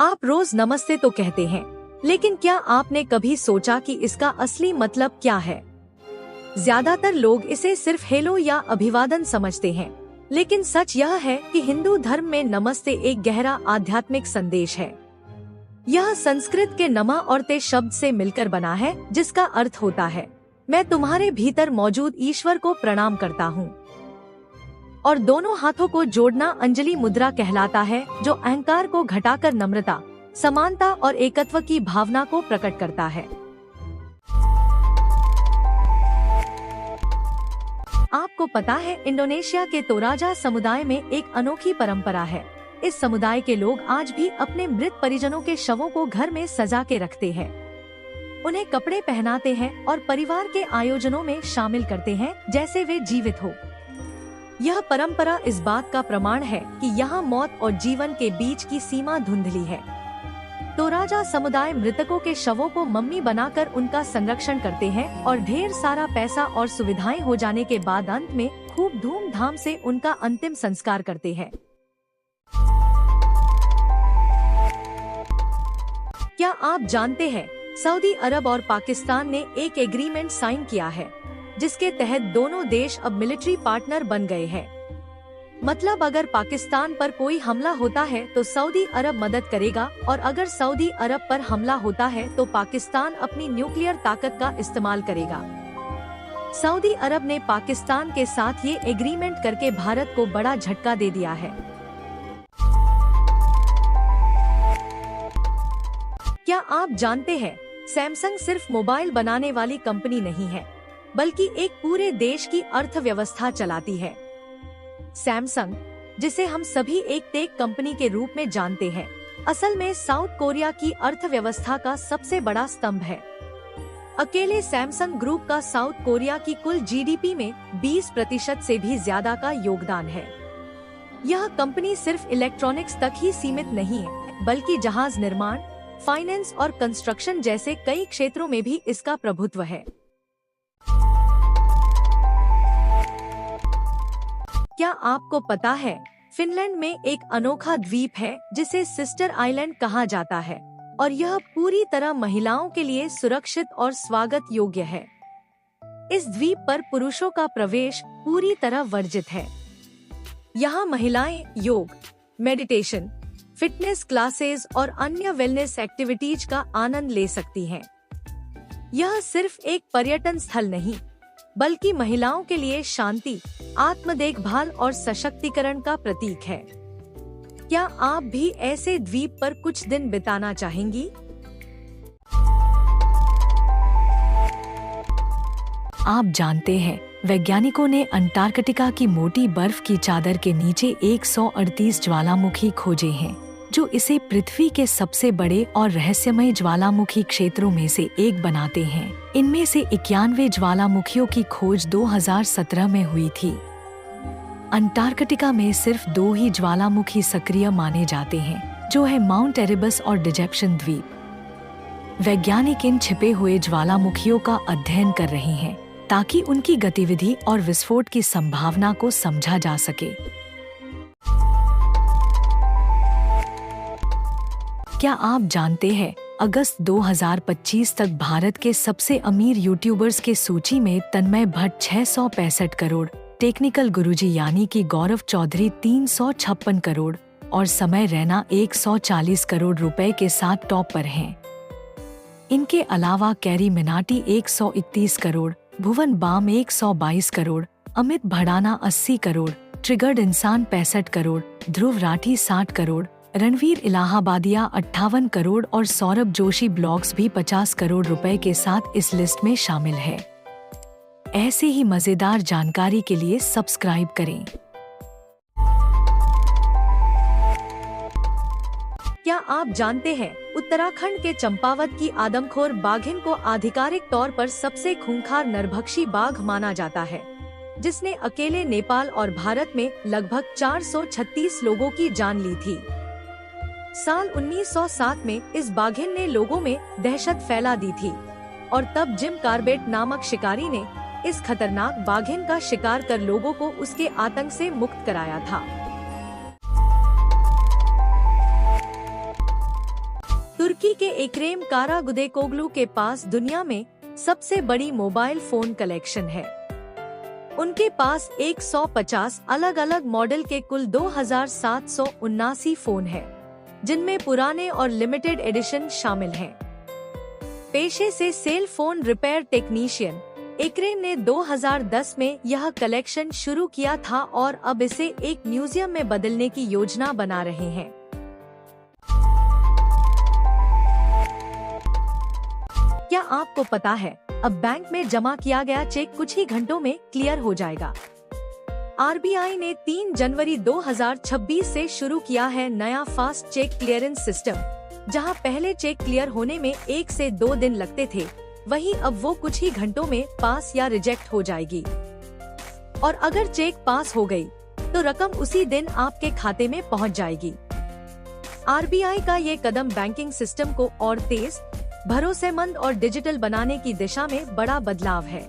आप रोज नमस्ते तो कहते हैं, लेकिन क्या आपने कभी सोचा कि इसका असली मतलब क्या है? ज्यादातर लोग इसे सिर्फ हेलो या अभिवादन समझते हैं, लेकिन सच यह है कि हिंदू धर्म में नमस्ते एक गहरा आध्यात्मिक संदेश है। यह संस्कृत के नमा और ते शब्द से मिलकर बना है, जिसका अर्थ होता है मैं तुम्हारे भीतर मौजूद ईश्वर को प्रणाम करता हूँ। और दोनों हाथों को जोड़ना अंजलि मुद्रा कहलाता है, जो अहंकार को घटाकर नम्रता, समानता और एकत्व की भावना को प्रकट करता है। आपको पता है, इंडोनेशिया के तोराजा समुदाय में एक अनोखी परंपरा है। इस समुदाय के लोग आज भी अपने मृत परिजनों के शवों को घर में सजा के रखते हैं, उन्हें कपड़े पहनाते हैं और परिवार के आयोजनों में शामिल करते हैं जैसे वे जीवित हो। यह परंपरा इस बात का प्रमाण है कि यहाँ मौत और जीवन के बीच की सीमा धुंधली है। तोराजा समुदाय मृतकों के शवों को मम्मी बनाकर उनका संरक्षण करते हैं और ढेर सारा पैसा और सुविधाएं हो जाने के बाद अंत में खूब धूमधाम से उनका अंतिम संस्कार करते हैं। क्या आप जानते हैं, सऊदी अरब और पाकिस्तान ने एक एग्रीमेंट साइन किया है, जिसके तहत दोनों देश अब मिलिट्री पार्टनर बन गए हैं। मतलब अगर पाकिस्तान पर कोई हमला होता है तो सऊदी अरब मदद करेगा, और अगर सऊदी अरब पर हमला होता है तो पाकिस्तान अपनी न्यूक्लियर ताकत का इस्तेमाल करेगा। सऊदी अरब ने पाकिस्तान के साथ ये एग्रीमेंट करके भारत को बड़ा झटका दे दिया है। क्या आप जानते हैं, सैमसंग सिर्फ मोबाइल बनाने वाली कंपनी नहीं है, बल्कि एक पूरे देश की अर्थव्यवस्था चलाती है। सैमसंग, जिसे हम सभी एक टेक कंपनी के रूप में जानते हैं, असल में साउथ कोरिया की अर्थव्यवस्था का सबसे बड़ा स्तंभ है। अकेले सैमसंग ग्रुप का साउथ कोरिया की कुल जीडीपी में 20% से भी ज्यादा का योगदान है। यह कंपनी सिर्फ इलेक्ट्रॉनिक्स तक ही सीमित नहीं है, बल्कि जहाज निर्माण, फाइनेंस और कंस्ट्रक्शन जैसे कई क्षेत्रों में भी इसका प्रभुत्व है। क्या आपको पता है, फिनलैंड में एक अनोखा द्वीप है जिसे सिस्टर आइलैंड कहा जाता है, और यह पूरी तरह महिलाओं के लिए सुरक्षित और स्वागत योग्य है। इस द्वीप पर पुरुषों का प्रवेश पूरी तरह वर्जित है। यहाँ महिलाएं योग, मेडिटेशन, फिटनेस क्लासेस और अन्य वेलनेस एक्टिविटीज का आनंद ले सकती हैं। यह सिर्फ एक पर्यटन स्थल नहीं, बल्कि महिलाओं के लिए शांति, आत्म देखभाल और सशक्तिकरण का प्रतीक है। क्या आप भी ऐसे द्वीप पर कुछ दिन बिताना चाहेंगी? आप जानते हैं, वैज्ञानिकों ने अंटार्कटिका की मोटी बर्फ की चादर के नीचे 138 ज्वालामुखी खोजे हैं, जो इसे पृथ्वी के सबसे बड़े और रहस्यमय ज्वालामुखी क्षेत्रों में से एक बनाते हैं। इनमें से 91 ज्वालामुखियों की खोज 2017 में हुई थी। अंटार्कटिका में सिर्फ 2 ही ज्वालामुखी सक्रिय माने जाते हैं, जो है माउंट एरेबस और डिजेप्शन द्वीप। वैज्ञानिक इन छिपे हुए ज्वालामुखियों का अध्ययन कर रहे हैं, ताकि उनकी गतिविधि और विस्फोट की संभावना को समझा जा सके। क्या आप जानते हैं, अगस्त 2025 तक भारत के सबसे अमीर यूट्यूबर्स के सूची में तन्मय भट्ट 665 करोड़, टेक्निकल गुरुजी यानी कि गौरव चौधरी 356 करोड़ और समय रैना 140 करोड़ रुपए के साथ टॉप पर हैं। इनके अलावा कैरी मिनाटी 131 करोड़, भुवन बाम 122 करोड़, अमित भड़ाना 80 करोड़, ट्रिगर्ड इंसान 65 करोड़, ध्रुव राठी 60 करोड़, रणवीर इलाहाबादिया 58 करोड़ और सौरभ जोशी ब्लॉग्स भी 50 करोड़ रुपए के साथ इस लिस्ट में शामिल है। ऐसे ही मजेदार जानकारी के लिए सब्सक्राइब करें। क्या आप जानते हैं, उत्तराखंड के चंपावत की आदमखोर बाघिन को आधिकारिक तौर पर सबसे खूंखार नरभक्षी बाघ माना जाता है, जिसने अकेले नेपाल और भारत में लगभग 436 लोगों की जान ली थी। साल 1907 में इस बाघिन ने लोगों में दहशत फैला दी थी, और तब जिम कार्बेट नामक शिकारी ने इस खतरनाक बाघिन का शिकार कर लोगों को उसके आतंक से मुक्त कराया था। तुर्की के इक्रेम कारागुदेकोगलू के पास दुनिया में सबसे बड़ी मोबाइल फोन कलेक्शन है। उनके पास 150 अलग अलग मॉडल के कुल 2779 फोन हैं, जिनमें पुराने और लिमिटेड एडिशन शामिल हैं। पेशे से सेल फोन रिपेयर टेक्नीशियन, इक्रेम ने 2010 में यह कलेक्शन शुरू किया था और अब इसे एक म्यूजियम में बदलने की योजना बना रहे हैं। क्या आपको पता है, अब बैंक में जमा किया गया चेक कुछ ही घंटों में क्लियर हो जाएगा। आरबीआई ने 3 जनवरी 2026 से शुरू किया है नया फास्ट चेक क्लियरेंस सिस्टम, जहां पहले चेक क्लियर होने में 1 से 2 दिन लगते थे, वहीं अब वो कुछ ही घंटों में पास या रिजेक्ट हो जाएगी। और अगर चेक पास हो गई, तो रकम उसी दिन आपके खाते में पहुंच जाएगी। आरबीआई का ये कदम बैंकिंग सिस्टम को और तेज, भरोसेमंद और डिजिटल बनाने की दिशा में बड़ा बदलाव है।